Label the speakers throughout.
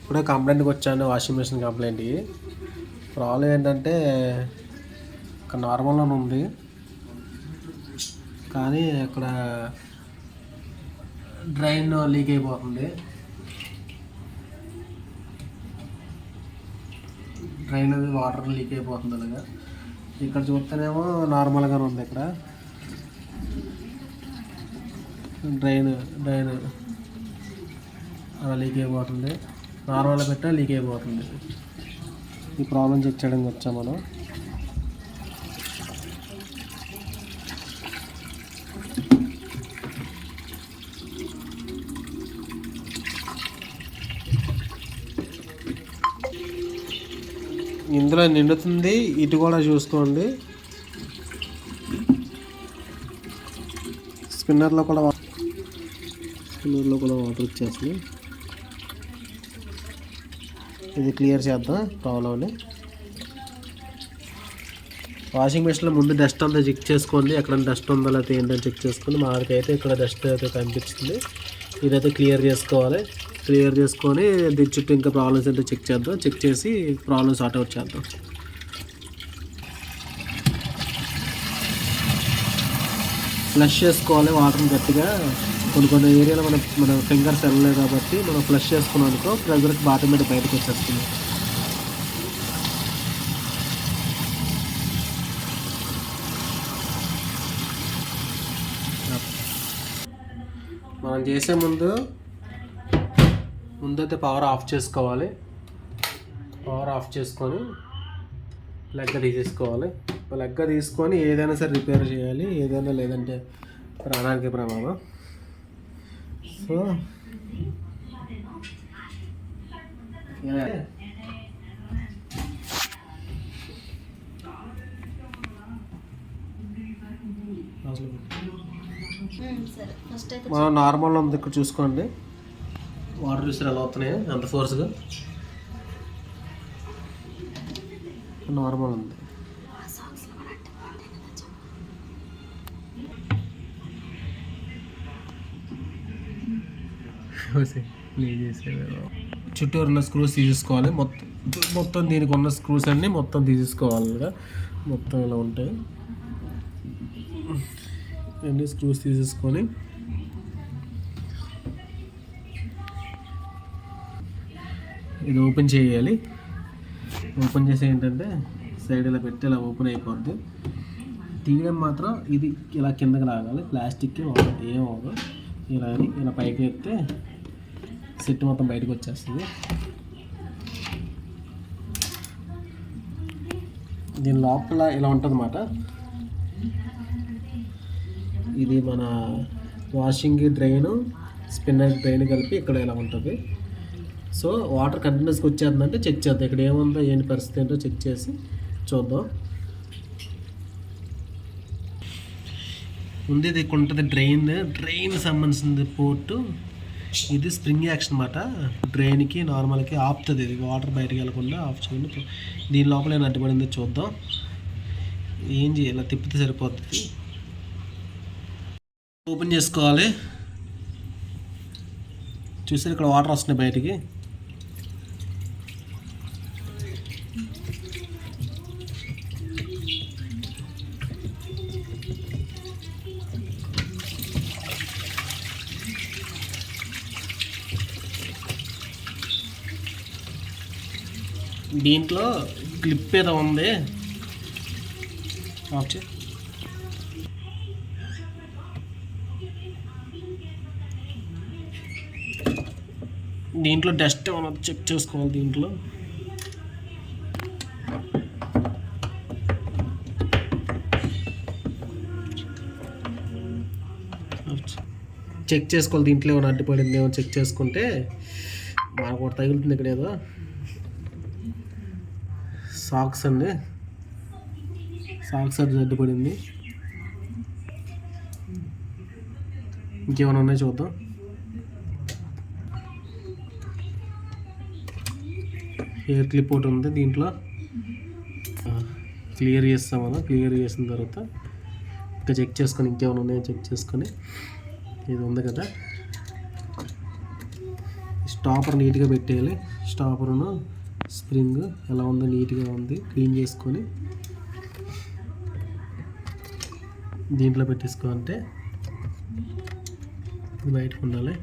Speaker 1: ఇప్పుడే కంప్లైంట్కి వచ్చాను, washing machine కంప్లైంట్కి. Problem ఏంటంటే ఇక్కడ నార్మల్గానే ఉంది, కానీ ఇక్కడ డ్రైన్ లీక్ అయిపోతుంది. డ్రైన్ అది వాటర్ లీక్ అయిపోతుంది అలాగా. ఇక్కడ చూస్తేనేమో నార్మల్గానే ఉంది. ఇక్కడ డ్రైన్ అలా లీక్ అయిపోతుంది. నార్మల్గా పెట్టా లీక్ అయిపోతుంది. ఈ ప్రాబ్లం చెక్ చేయడానికి వచ్చాం మనం. ఇందులో నిండుతుంది, ఇటు కూడా చూసుకోండి. స్పిన్నర్లో కూడా వాటర్ వచ్చేస్తుంది. ఇది క్లియర్ చేద్దాం ప్రాబ్లమ్ని. వాషింగ్ మిషన్లో ముందు డస్ట్ అంతా చెక్ చేసుకోండి, ఎక్కడ డస్ట్ ఉందో లేకపోతే ఏంటని చెక్ చేసుకోండి. మాకైతే ఇక్కడ డస్ట్ అయితే కనిపిస్తుంది. ఇదైతే క్లియర్ చేసుకోవాలి. క్లియర్ చేసుకొని దీని చుట్టూ ఇంకా ప్రాబ్లమ్స్ ఏంటో చెక్ చేద్దాం. చెక్ చేసి ప్రాబ్లమ్స్ సార్ట్అవుట్ చేద్దాం. ఫ్లష్ చేసుకోవాలి వాటర్ని గట్టిగా. కొన్ని ఏరియాలో మన ఫింగర్స్ వెళ్ళలేదు కాబట్టి మనం ఫ్లష్ చేసుకున్నాం అనుకో, ప్రెజర్కి ఆటోమేటిక్ బయటకు వచ్చేస్తుంది. మనం చేసే ముందైతే పవర్ ఆఫ్ చేసుకోవాలి. పవర్ ఆఫ్ చేసుకొని లెగ్గ తీసేసుకోవాలి. లెగ్గ తీసుకొని ఏదైనా సరే రిపేర్ చేయాలి, ఏదైనా లేదంటే ప్రాణానికి ప్రమాదం. సో మనం నార్మల్ ఉంది ఇక్కడ చూసుకోండి. వాటర్ చూసారు ఎలా అవుతున్నాయి, అంత ఫోర్స్గా. నార్మల్ ఉంది. చుట్టూరు ఉన్న స్క్రూస్ తీసేసుకోవాలి. మొత్తం దీనికి ఉన్న స్క్రూస్ అన్నీ మొత్తం తీసేసుకోవాలి. మొత్తం ఇలా ఉంటాయి. అన్ని స్క్రూస్ తీసేసుకొని ఇది ఓపెన్ చేయాలి. ఓపెన్ చేసి ఏంటంటే సైడ్ ఇలా పెట్టి ఇలా ఓపెన్ అయిపోద్ది. తీయడం మాత్రం ఇది ఇలా కిందకి లాగాలి. ప్లాస్టిక్కి ఏమవుదు. ఇలా పైకి ఎత్తే సెట్ మొత్తం బయటకు వచ్చేస్తుంది. దీని లోపల ఇలా ఉంటుంది అన్నమాట. ఇది మన వాషింగ్ డ్రైన్, స్పిన్నర్ డ్రైన్ కలిపి ఇక్కడ ఇలా ఉంటుంది. సో వాటర్ కంటిన్యూస్గా వచ్చేస్తుందంటే చెక్ చేద్దాం. ఇక్కడ ఏముందో ఏంటి పరిస్థితి ఏంటో చెక్ చేసి చూద్దాం. ముందు ఇది ఉంటుంది డ్రైన్ సంబంధించింది పోర్టు. ఇది స్ప్రింగ్ యాక్షన్ అన్నమాట. డ్రైన్కి నార్మల్కి ఆపుతుంది. ఇది వాటర్ బయటకు వెళ్ళకుండా ఆఫ్ చేయండి. దీని లోపల ఏమైనా అడ్డుపడిందో చూద్దాం. ఏం చేయాలి, తిప్పితే సరిపోతుంది. ఓపెన్ చేసుకోవాలి. చూసారు ఇక్కడ వాటర్ వస్తున్నాయి బయటికి. దీంట్లో క్లిప్ ఏదో ఉంది, ఆఫ్ చే. దీంట్లో డస్ట్ ఏమైనా చెక్ చేసుకోవాలి. దీంట్లో చెక్ చేసుకోవాలి. దీంట్లో ఏమైనా అడ్డుపడింది ఏమో చెక్ చేసుకుంటే మనకు ఒకటి తగులుతుంది. ఇక్కడ ఏదో సాక్స్ అండి, సాక్స్ అది అడ్డుపడింది. ఇంకేమైనా ఉన్నాయి చూద్దాం. హెయిర్ క్లిప్ ఒకటి ఉంది. దీంట్లో క్లియర్ చేస్తాం మనం. క్లియర్ చేసిన తర్వాత ఇంకా చెక్ చేసుకొని ఇంకేమైనా ఉన్నాయో చెక్ చేసుకొని, ఇది ఉంది కదా, స్టాపర్ నీట్గా పెట్టేయాలి. స్టాపరును స్ప్రింగ్ ఎలా ఉందో నీట్గా ఉంది, క్లీన్ చేసుకొని దీంట్లో పెట్టేసుకోవాలంటే బయటకు ఉండాలి.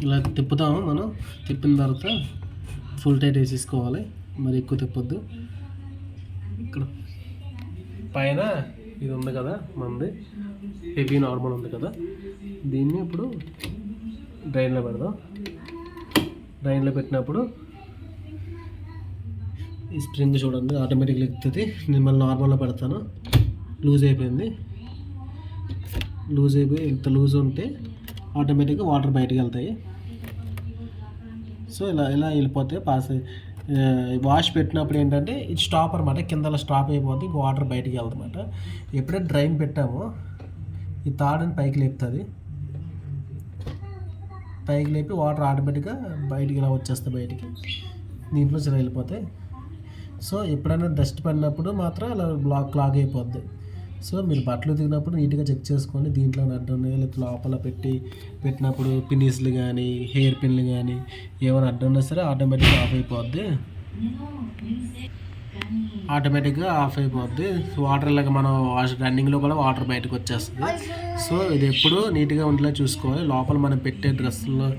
Speaker 1: ఇలా తిప్పుతాము. మనం తిప్పిన తర్వాత ఫుల్ టైట్ వేసేసుకోవాలి, మరి ఎక్కువ తిప్పొద్దు. ఇక్కడ పైన ఇది ఉంది కదా మనది హెవీ నార్మల్ ఉంది కదా, దీన్ని ఇప్పుడు డ్రైన్లో పెడదాం. డ్రైన్లో పెట్టినప్పుడు ఈ స్ప్రింగ్ చూడండి ఆటోమేటిక్గా ఎక్కుతుంది. నేను మళ్ళీ నార్మల్లో పెడతాను. లూజ్ అయిపోయింది. లూజ్ అయిపోయి ఇంత లూజ్ ఉంటే ఆటోమేటిక్గా వాటర్ బయటకు వెళ్తాయి. సో ఇలా ఇలా వెళ్ళిపోతే వాష్ పెట్టినప్పుడు ఏంటంటే ఇది స్టాప్ అనమాట, కింద స్టాప్ అయిపోతుంది, వాటర్ బయటికి వెళ్తుందన్నమాట. ఎప్పుడైతే డ్రైన్ పెట్టామో ఈ తాడుని పైకి లేపుతుంది, పైకి లేపి వాటర్ ఆటోమేటిక్గా బయటికి ఇలా వచ్చేస్తాయి, బయటికి దీంట్లో ఇలా వెళ్ళిపోతాయి. సో ఎప్పుడైనా డస్ట్ పడినప్పుడు మాత్రం అలా క్లాగ్ అయిపోద్ది. సో మీరు బట్టలు దిగినప్పుడు నీట్గా చెక్ చేసుకొని దీంట్లో అడ్డం ఉన్నాయో లేకపోతే లోపల పెట్టినప్పుడు పినీస్లు కానీ హెయిర్ పిన్లు కానీ ఏమైనా అడ్డం ఉన్నా సరే ఆటోమేటిక్గా ఆఫ్ అయిపోద్ది. వాటర్ లాగా మనం రన్నింగ్లో కూడా వాటర్ బయటకు వచ్చేస్తుంది. సో ఇది ఎప్పుడు నీట్గా ఉండేలా చూసుకోవాలి. లోపల మనం పెట్టే డ్రెస్సులు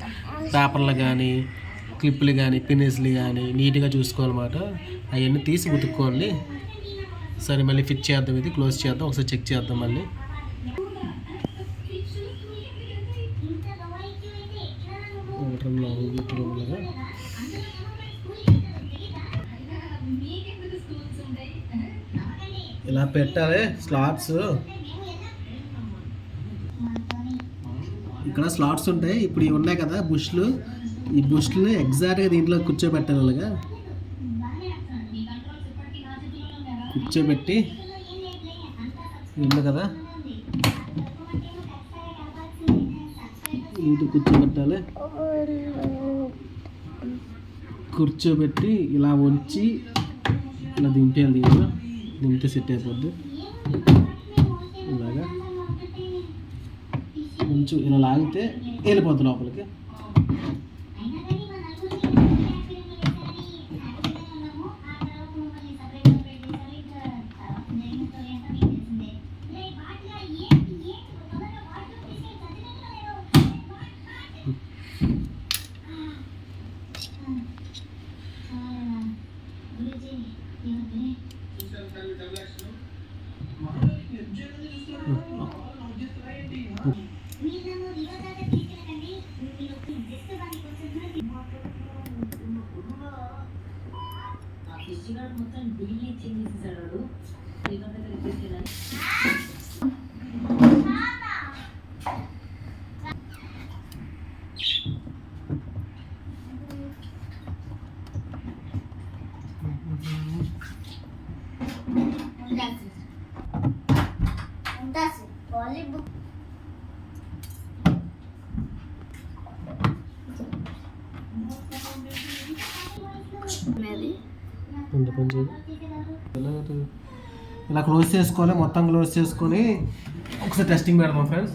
Speaker 1: పేపర్లు కానీ క్లిప్పులు కానీ పినీస్లు కానీ నీట్గా చూసుకోవాలన్నమాట. అవన్నీ తీసి ఉతుక్కోవాలి. సరే మళ్ళీ ఫిట్ చేద్దాం, ఇది క్లోజ్ చేద్దాం, ఒకసారి చెక్ చేద్దాం మళ్ళీ. ఇలా పెట్టాలి స్లాట్స్. ఇక్కడ స్లాట్స్ ఉంటాయి. ఇప్పుడు ఇవి ఉన్నాయి కదా బుష్లు, ఈ బుష్లు ఎగ్జాక్ట్గా దీంట్లో కూర్చోబెట్టాలి. అలాగా కూర్చోబెట్టి ఉంది కదా నీటి కూర్చోబెట్టాలి. కూర్చోబెట్టి ఇలా వంచి ఇలా దింపేయాలి. దీంట్లో దింపితే సెట్ అయిపోద్ది. ఇలాగా కొంచెం ఇలా లాగితే వెళ్ళిపోద్ది లోపలికి. ఇలా క్లోజ్ చేసుకోవాలి. మొత్తం క్లోజ్ చేసుకొని ఒకసారి టెస్టింగ్ పెడదాం ఫ్రెండ్స్.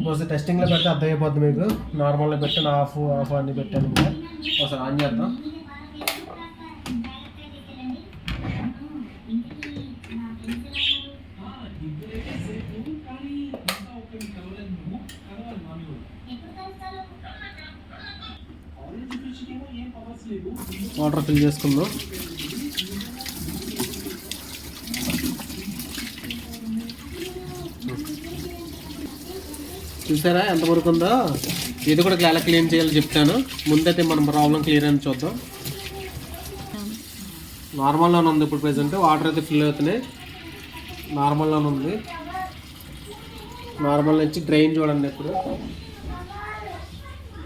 Speaker 1: ఒకసారి టెస్టింగ్లో పెడితే అర్థమైపోద్ది మీకు. నార్మల్లో పెట్టాను, ఆఫ్ అన్ని పెట్టాను. ఇంకా ఒకసారి ఆన్ చేద్దాం. వాటర్ ఫిల్ చేసుకుందాం. చూసారా ఎంత వరకు ఉందో. ఇది కూడా ఎలా క్లీన్ చేయాలో చెప్తాను. ముందైతే మనం ప్రాబ్లం క్లియర్ అని చూద్దాం. నార్మల్లోనే ఉంది ఇప్పుడు ప్రెజెంట్. వాటర్ అయితే ఫిల్ అవుతున్నాయి. నార్మల్లోనే ఉంది. నార్మల్ నుంచి డ్రైన్ చూడండి. ఇప్పుడు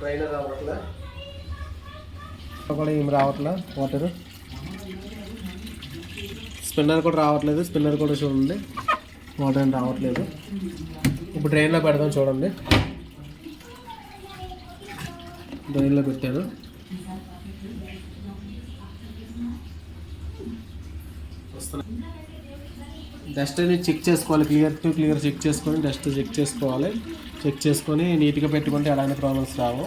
Speaker 1: డ్రైన్ రావట్లే కూడా ఏం రావట్లే వాటర్. స్పిన్నర్ కూడా రావట్లేదు. స్పిన్నర్ కూడా చూడండి వాటర్ అని రావట్లేదు. ఇప్పుడు డ్రైన్లో పెడదాం చూడండి. డ్రైన్లో పెట్టాను. డస్ట్ అనేది చెక్ చేసుకోవాలి. క్లియర్ చెక్ చేసుకొని డస్ట్ చెక్ చేసుకోవాలి. చెక్ చేసుకొని నీట్గా పెట్టుకుంటే ఎలాంటి ప్రాబ్లమ్స్ రావు.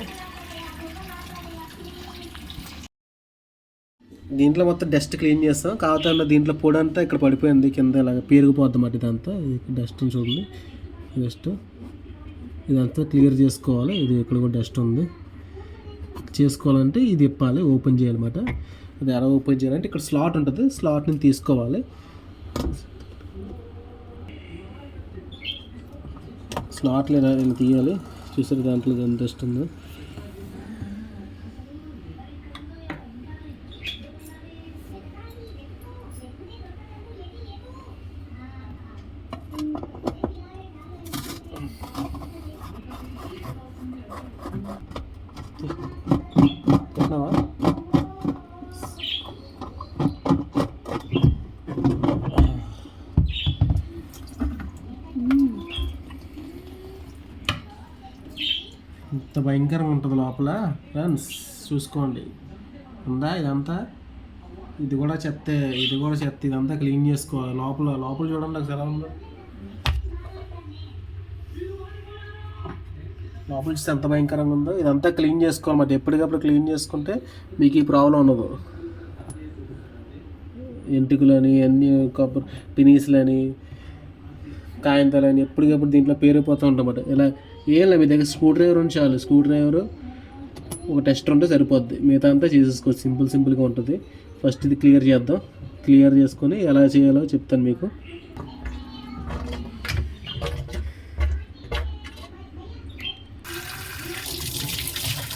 Speaker 1: దీంట్లో మొత్తం డస్ట్ క్లీన్ చేస్తాం. కాకపోతే దీంట్లో పొడి అంతా ఇక్కడ పడిపోయింది కింద, ఇలాగ పేరుకుపోద్ది మాట. ఇదంతా డస్ట్ చూడండి. డస్ట్ ఇదంతా క్లియర్ చేసుకోవాలి. ఇది ఇక్కడ కూడా డస్ట్ ఉంది. చేసుకోవాలంటే ఇది ఇప్పాలి, ఓపెన్ చేయాలన్నమాట. అది ఎలా ఓపెన్ చేయాలంటే ఇక్కడ స్లాట్ ఉంటుంది, స్లాట్ని తీసుకోవాలి. స్లాట్లు ఇలా తీయాలి. చూసారు దాంట్లో ఎంత డస్ట్ ఉందో. పెట్టినావా? ఇంత భయంకరంగా ఉంటుంది లోపల ఫ్రెండ్స్, చూసుకోండి. ఉందా ఇదంతా? ఇది కూడా చెత్తే, ఇది కూడా చెత్త. ఇదంతా క్లీన్ చేసుకోవాలి. లోపల చూడండి అసలు ఎలా ఉందో. లోపల చూస్తే ఎంత భయంకరంగా ఉందో. ఇదంతా క్లీన్ చేసుకోవాలి మరి. ఎప్పటికప్పుడు క్లీన్ చేసుకుంటే మీకు ఈ ప్రాబ్లం ఉండదు. ఎంటుకలని, అన్ని కొబ్బరి పినీసులని, కాయంతాలని ఎప్పటికప్పుడు దీంట్లో పేరుపోతూ ఉంటామన్నమాట. ఇలా ఏం లేదు, మీ దగ్గర స్క్రూ డ్రైవర్ ఉంచాలి. స్క్రూ డ్రైవర్ ఒక టెస్టర్ ఉంటే సరిపోద్ది. మిగతా అంతా చేసేసుకోవచ్చు. సింపుల్గా ఉంటుంది. ఫస్ట్ ఇది క్లియర్ చేద్దాం. క్లియర్ చేసుకొని ఎలా చేయాలో చెప్తాను మీకు.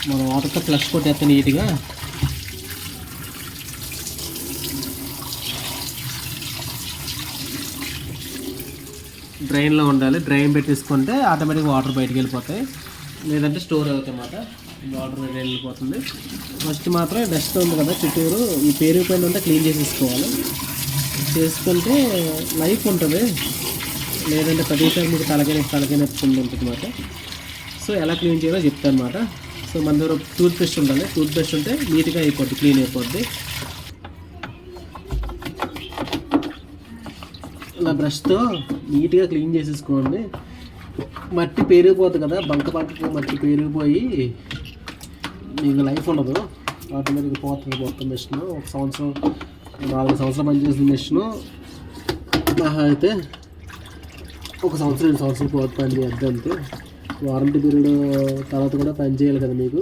Speaker 1: మనం వాటర్తో ఫ్లష్ కొట్టేస్తాం నీట్గా. డ్రైన్లో ఉండాలి. డ్రైన్ పెట్టేసుకుంటే ఆటోమేటిక్గా వాటర్ బయటకు వెళ్ళిపోతాయి, లేదంటే స్టోర్ అవుతాయి అన్నమాట. వాటర్ బయట వెళ్ళిపోతుంది. ఫస్ట్ మాత్రం డస్ట్ ఉంది కదా చుట్టూరు, ఈ పేరుపైన అంతా క్లీన్ చేసేసుకోవాలి. చేసుకుంటే లైఫ్ ఉంటుంది. లేదంటే ప్రతిసారి మీకు తలకాయ నొప్పి ఉంటుంది అన్నమాట. సో ఎలా క్లీన్ చేయాలో చెప్తాను అన్నమాట. సో మన దగ్గర టూత్ బ్రష్ ఉండాలి. టూత్ బ్రష్ ఉంటే నీట్గా అయిపోద్ది, క్లీన్ అయిపోద్ది. ఇలా బ్రష్తో నీట్గా క్లీన్ చేసేసుకోండి. మట్టి పేరుకుపోతుంది కదా, బంకకు మట్టి పేరుకుపోయి మీకు లైఫ్ ఉండదు. ఆటోమేటిక్గా పోతుంది మొత్తం మిషన్. 1 సంవత్సరం 4 సంవత్సరాలు పనిచేసిన మిషన్ అయితే 1 సంవత్సరం 2 సంవత్సరాలు పోతే పని చేద్దాం అంతే. వారంటీ పీరియడ్ తర్వాత కూడా పని చేయాలి కదా మీకు.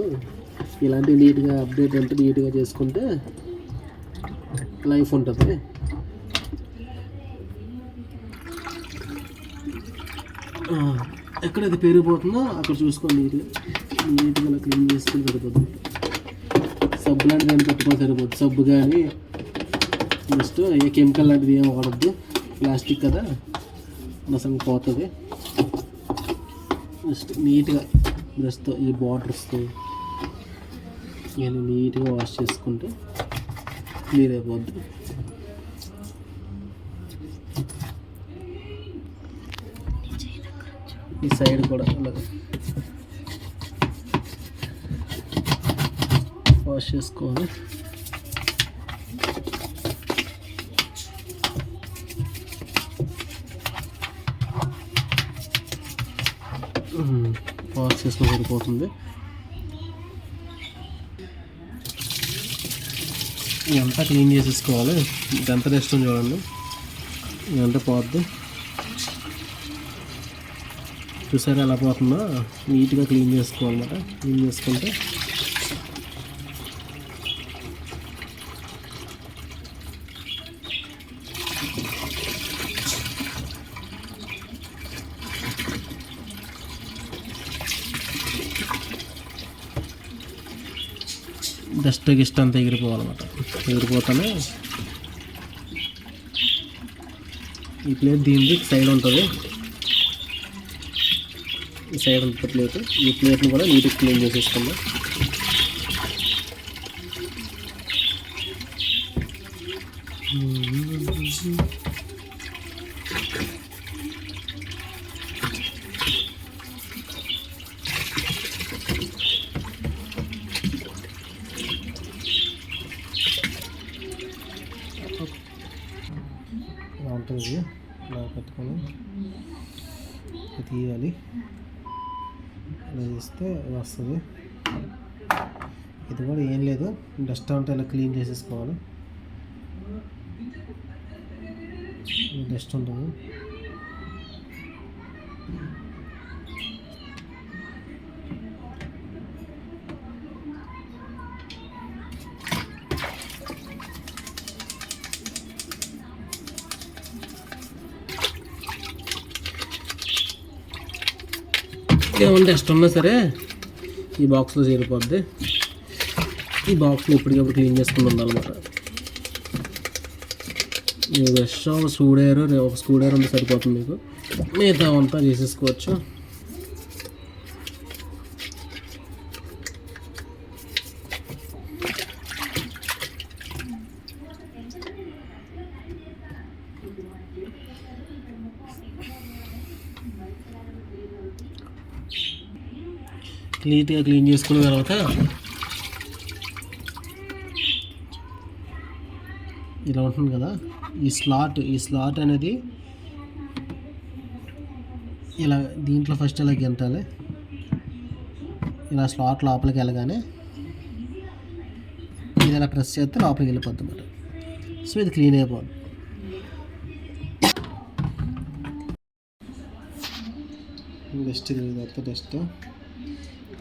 Speaker 1: ఇలాంటివి నీట్గా అప్డేట్ అంటే నీట్గా చేసుకుంటే లైఫ్ ఉంటుంది. ఎక్కడైతే పేరుపోతుందో అక్కడ చూసుకోండి. నీట్గా అలా క్లీన్ చేసుకుని సరిపోతుంది. సబ్బు లాంటిది ఏమైనా పెట్టుకొని సరిపోతుంది. సబ్బు కానీ నెక్స్ట్ ఏ కెమికల్ లాంటిది ఏం వాడద్దు. ప్లాస్టిక్ కదా, మసం పోతుంది. నెక్స్ట్ నీట్గా బ్రష్తో ఈ బార్డర్స్తో ఇవన్నీ నీట్గా వాష్ చేసుకుంటే క్లియర్ అయిపోద్ది. ఈ సైడ్ కూడా అలాగే వాష్ చేసుకోవాలి. వాష్ చేసుకుని సరిపోతుంది. ఇదంతా క్లీన్ చేసేసుకోవాలి. ఇదంతా డస్ట్ చూడండి, ఇదంతా పోద్ది. చూసారా ఎలా పోతుందో? నీట్గా క్లీన్ చేసుకోవాలన్నమాట. క్లీన్ చేసుకుంటే డస్ట్ గిస్ట్ అంతా ఎగిరిపోవాలన్నమాట. ఎగిరిపోతానే ఈ ప్లేట్ దీనికి సైడ్ ఉంటుంది. ఈ సైడ్ ఉంటుంది ప్లేట్. ఈ ప్లేట్ని కూడా నీట్గా క్లీన్ చేసేసుకుందాం. ఇలా ఉంటుంది, ఇలా పెట్టుకొని తీయాలి. ఇలా తీస్తే వస్తుంది. ఇది కూడా ఏం లేదు, డస్ట్ అంతా ఇలా క్లీన్ చేసేసుకోవాలి. డస్ట్ ఉంటుంది. ఏమైనా డస్ట్ ఉన్నా సరే ఈ బాక్స్లో చేరిపోద్ది. ఈ బాక్స్లో ఇప్పటికప్పుడు క్లీన్ చేసుకుని ఉండాలన్నమాట. బ్రష్ ఒక స్క్రూ డ్రైవర్ ఉంటే సరిపోతుంది మీకు. మిగతా అంతా చేసేసుకోవచ్చు. నీట్గా క్లీన్ చేసుకున్న తర్వాత ఇలా ఉంటుంది కదా, ఈ స్లాట్ అనేది ఇలా దీంట్లో ఫస్ట్ ఇలా గెంటాలి. ఇలా స్లాట్ లోపలికి వెళ్ళగానే ఇది ఇలా ప్రెస్ చేస్తే లోపలికి వెళ్ళిపోద్ది అన్నమాట. సో ఇది క్లీన్ అయిపోద్ది. డస్ట్ ఇది డస్ట్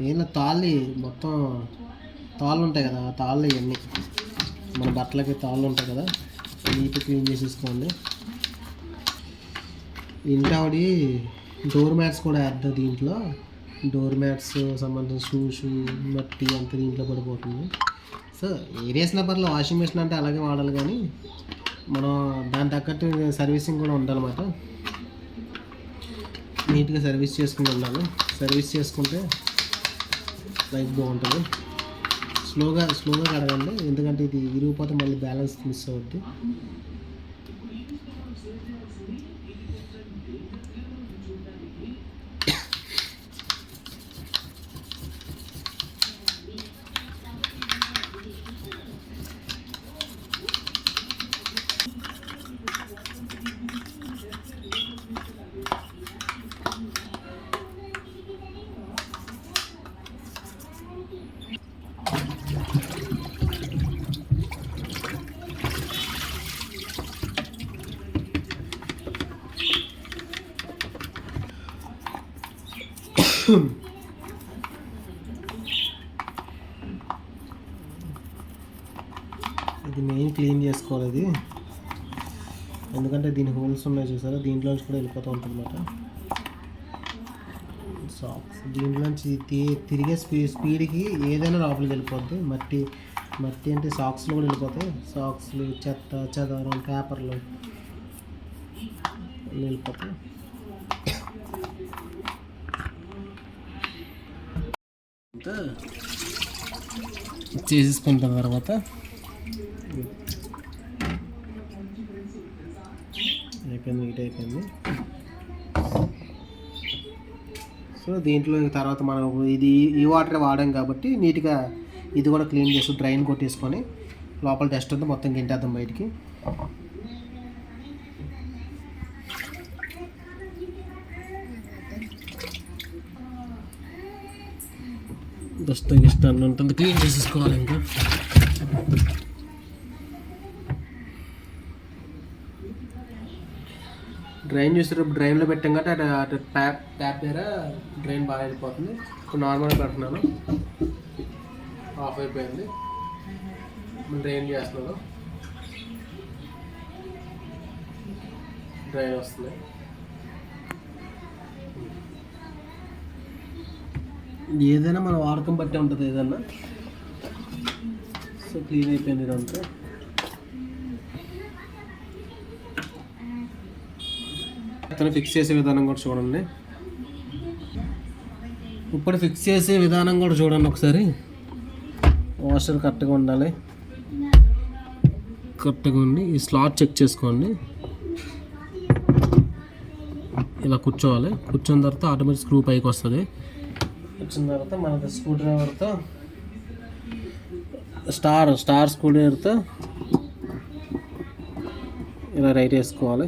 Speaker 1: ఏమైనా మొత్తం తాళ్ళు ఉంటాయి కదా, తాళ్ళు ఇవన్నీ మన బట్టలకి తాళ్ళు ఉంటాయి కదా, నీట్గా క్లీన్ చేసేసుకోండి. ఇంటావిడి డోర్ మ్యాట్స్ కూడా వేద్దాం దీంట్లో. డోర్ మ్యాట్స్ సంబంధించిన షూస్ మట్టి అంతా దీంట్లో పడిపోతుంది. సో ఏరేసిన పర్లో వాషింగ్ మెషిన్ అంటే అలాగే వాడాలి, కానీ మనం దాని తగ్గట్టు సర్వీసింగ్ కూడా ఉండాలన్నమాట. నీట్గా సర్వీస్ చేసుకుని ఉండాలి. సర్వీస్ చేసుకుంటే లైఫ్ బాగుంటుంది. స్లోగా కడగండి, ఎందుకంటే ఇది విరిగిపోతే మళ్ళీ బ్యాలెన్స్ మిస్ అవుద్ది. ఇది మెయిన్ క్లీన్ చేసుకోవాలి ఇది, ఎందుకంటే దీని హోల్స్ ఉన్నాయి చూసారా, దీంట్లోంచి కూడా వెళ్ళిపోతూ ఉంటుంది అన్నమాట. సాక్స్ దీంట్లోంచి తిరిగే స్పీడ్కి ఏదైనా లోపలికి వెళ్ళిపోద్ది. మట్టి అంటే సాక్స్లో కూడా వెళ్ళిపోతాయి. సాక్స్లు, చెదారం, పేపర్లు వెళ్ళిపోతాయి. చేసేసుకున్న తర్వాత అయిపోయింది. సో దీంట్లో తర్వాత మనం ఈ వాటర్ వాడాం కాబట్టి నీట్గా ఇది కూడా క్లీన్ చేసి డ్రైన్ కొట్టేసుకొని లోపల డస్ట్ అంతా మొత్తం గింటేద్దాం బయటికి. డస్ట్ అన్నీ ఉంటుంది, క్లీన్ చేసేసుకోవాలి. ఇంకా డ్రైన్ చూసేటప్పుడు డ్రైన్లో పెట్టాం కాబట్టి అటు ట్యాప్ దగ్గర డ్రైన్ బాగా వెళ్ళిపోతుంది. ఇప్పుడు నార్మల్గా పెడుతున్నాను, ఆఫ్ అయిపోయింది. డ్రైన్ చేస్తున్నాను, డ్రైన్ వస్తుంది. ఏదైనా మన వాడకం బట్టే ఉంటుంది ఏదన్నా. సో క్లీన్ అయిపోయింది ఇదంతా. అతను ఫిక్స్ చేసే విధానం కూడా చూడండి. ఇప్పుడు ఫిక్స్ చేసే విధానం కూడా చూడండి ఒకసారి. వాషర్ కరెక్ట్గా ఉండాలి, కరెక్ట్గా ఉండి ఈ స్లాట్ చెక్ చేసుకోండి. ఇలా కూర్చోవాలి. కూర్చున్న తర్వాత ఆటోమేటిక్ స్క్రూ పైకి వస్తుంది. వచ్చిన తర్వాత మన స్క్రూ డ్రైవర్తో స్టార్ స్క్రూ డ్రైవర్తో ఇలా రైట్ వేసుకోవాలి.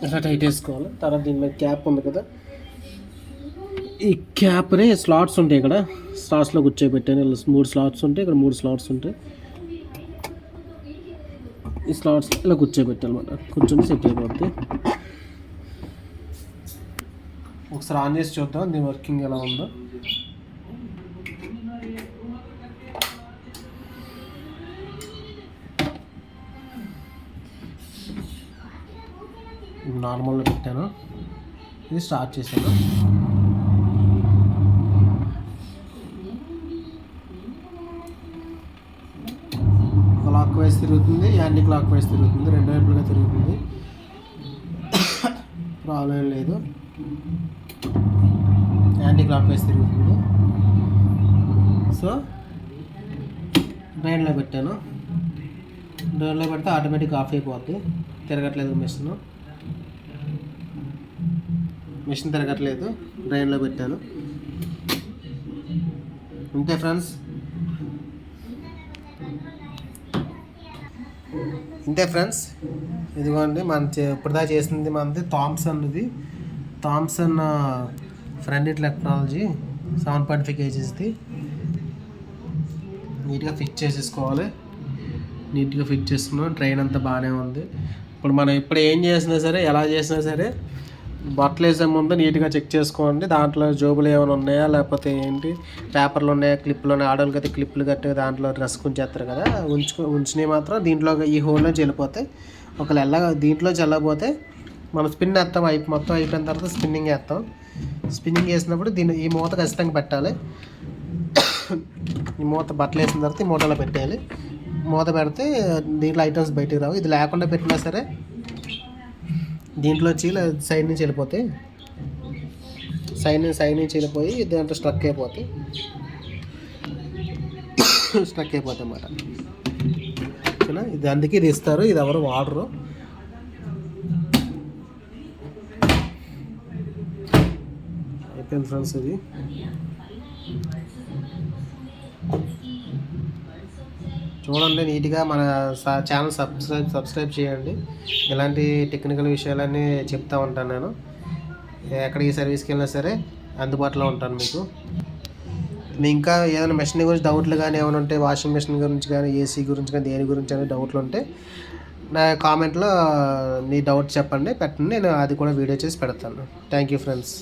Speaker 1: ఇలా టైట్ వేసుకోవాలి. తర్వాత దీని మీద క్యాప్ ఉంది కదా, ఈ క్యాప్ని స్లాట్స్ ఉంటాయి ఇక్కడ, స్లాట్స్లో కూర్చోబెట్టాను. ఇలా 3 స్లాట్స్ ఉంటాయి, ఇక్కడ 3 స్లాట్స్ ఉంటాయి. ఈ స్లాట్స్ ఇలా కూర్చోబెట్టాలన్నమాట. కూర్చొని సెట్ అయిపోద్ది. ఒకసారి ఆన్ చేసి చూద్దాం దీని వర్కింగ్ ఎలా ఉందో. నార్మల్గా పెట్టాను, ఇది స్టార్ట్ చేశాను. క్లాక్ వైజ్ తిరుగుతుంది, యాంటీ క్లాక్ వైజ్ తిరుగుతుంది, 2 వైపులుగా తిరుగుతుంది. ప్రాబ్లం లేదు. యాంటీ క్లాక్ వైజ్ తిరుగుతుంది. సో డ్రైన్లో పెట్టాను. డ్రైన్లో పెడితే ఆటోమేటిక్ ఆఫ్ అయిపోద్ది. తిరగట్లేదు మిషన్ తిరగట్లేదు. డ్రైన్లో పెట్టాను. అంతే ఫ్రెండ్స్. ఇదిగోండి ఇప్పుడుదా చేసింది మనది థామ్సన్ ఫ్రంట్ టెక్నాలజీ 7.5 kgsది. నీట్గా ఫిక్స్ చేసేసుకోవాలి. నీట్గా ఫిక్స్ చేసుకున్నాం. ట్రైన్ అంతా బాగానే ఉంది. ఇప్పుడు ఏం చేసినా సరే, ఎలా చేసినా సరే, బట్టలు వేసే ముందు నీట్గా చెక్ చేసుకోండి. దాంట్లో జోబులు ఏమైనా ఉన్నాయా, లేకపోతే ఏంటి పేపర్లు ఉన్నాయా, క్లిప్లు ఉన్నాయి. ఆడవాళ్ళకి అయితే క్లిప్లు కట్టి దాంట్లో డ్రెస్ ఉంచేస్తారు కదా, ఉంచినవి మాత్రం దీంట్లో ఈ హోల్లోంచి వెళ్ళిపోతాయి. ఒకవేళ దీంట్లో వెళ్ళకపోతే మనం స్పిన్ వేస్తాం. మొత్తం అయిపోయిన తర్వాత స్పిన్నింగ్ వేస్తాం. స్పిన్నింగ్ వేసినప్పుడు ఈ మూత ఖచ్చితంగా పెట్టాలి. ఈ మూత బట్టలు వేసిన తర్వాత ఈ మూటలో పెట్టేయాలి. మూత పెడితే దీంట్లో ఐటమ్స్ బయటికి రావు. ఇది లేకుండా పెట్టినా సరే దీంట్లో సైడ్ నుంచి వెళ్ళిపోతాయి. సైడ్ నుంచి వెళ్ళిపోయి దాంట్లో స్ట్రక్ అయిపోతాయి అన్నమాట. ఇది అందుకే ఇది ఇస్తారు, ఇది ఎవరు వాడరు. అయిపోయింది ఫ్రెండ్స్. ఇది చూడండి నీట్గా. మన ఛానల్ సబ్స్క్రైబ్ చేయండి. ఇలాంటి టెక్నికల్ విషయాలన్నీ చెప్తూ ఉంటాను నేను. ఎక్కడికి సర్వీస్కి వెళ్ళినా సరే అందుబాటులో ఉంటాను మీకు. ఇంకా ఏదైనా మెషిన్ గురించి డౌట్లు కానీ ఏమైనా ఉంటే, వాషింగ్ మెషిన్ గురించి కానీ, ఏసీ గురించి కానీ, దేని గురించి కానీ డౌట్లు ఉంటే నా కామెంట్లో మీ డౌట్ చెప్పండి, పెట్టండి. నేను అది కూడా వీడియో చేసి పెడతాను. Thank you friends.